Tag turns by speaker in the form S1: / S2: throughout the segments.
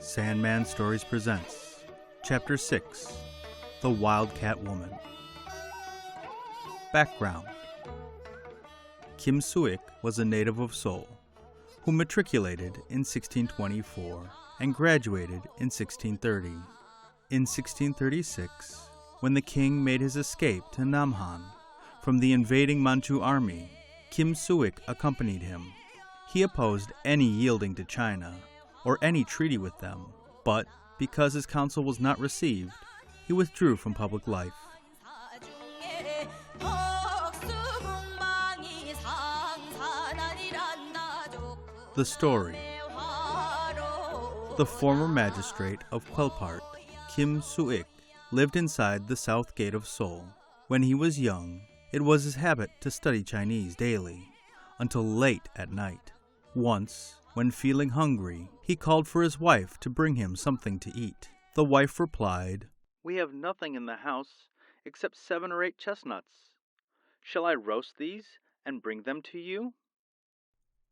S1: Sandman Stories presents Chapter 6, The Wildcat Woman. Background: Kim Soo-ik was a native of Seoul, who matriculated in 1624 and graduated in 1630. In 1636, when the king made his escape to Namhan from the invading Manchu army, Kim Soo-ik accompanied him. He opposed any yielding to China or any treaty with them, but because his counsel was not received, he withdrew from public life. The story. The former magistrate of Kwelpart, Kim Soo-ik, lived inside the south gate of Seoul. When he was young, it was his habit to study Chinese daily, until late at night. Once, when feeling hungry, he called for his wife to bring him something to eat. The wife replied, "We have nothing in the house except 7 or 8 chestnuts. Shall I roast these and bring them to you?"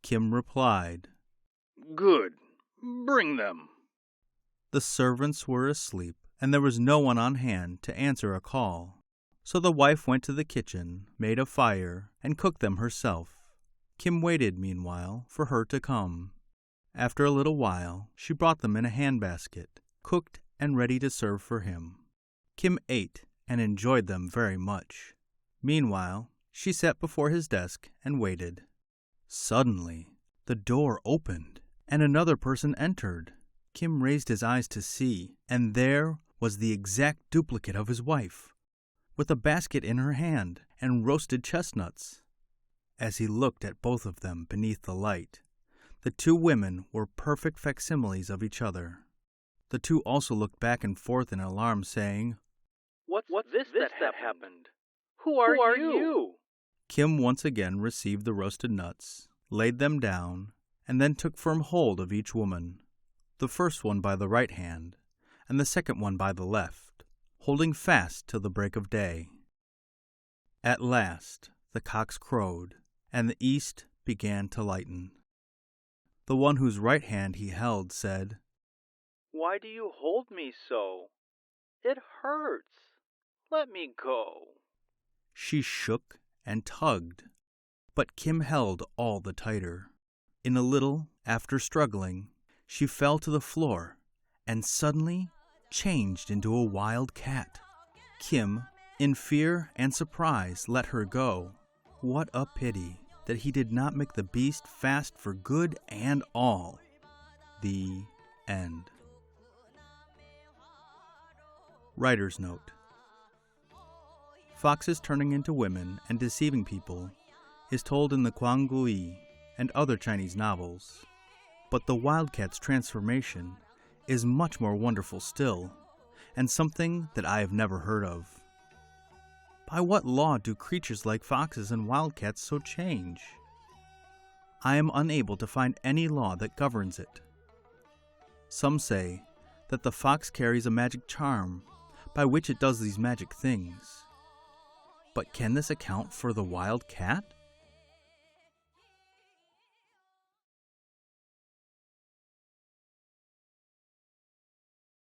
S1: Kim replied, "Good, bring them." The servants were asleep, and there was no one on hand to answer a call. So the wife went to the kitchen, made a fire, and cooked them herself. Kim waited, meanwhile, for her to come. After a little while, she brought them in a handbasket, cooked and ready to serve for him. Kim ate and enjoyed them very much. Meanwhile, she sat before his desk and waited. Suddenly, the door opened, and another person entered. Kim raised his eyes to see, and there was the exact duplicate of his wife, with a basket in her hand and roasted chestnuts. As he looked at both of them beneath the light, the two women were perfect facsimiles of each other. The two also looked back and forth in alarm, saying, What's this that happened? Who are you? Kim once again received the roasted nuts, laid them down, and then took firm hold of each woman, the first one by the right hand, and the second one by the left, holding fast till the break of day. At last the cocks crowed, and the east began to lighten. The one whose right hand he held said, "Why do you hold me so? It hurts. Let me go." She shook and tugged, but Kim held all the tighter. In a little, after struggling, she fell to the floor and suddenly changed into a wild cat. Kim, in fear and surprise, let her go. What a pity that he did not make the beast fast for good and all. The end. Writer's note: foxes turning into women and deceiving people is told in the Kwangui and other Chinese novels, but the wildcat's transformation is much more wonderful still, and something that I have never heard of. By what law do creatures like foxes and wildcats so change? I am unable to find any law that governs it. Some say that the fox carries a magic charm by which it does these magic things. But can this account for the wild cat?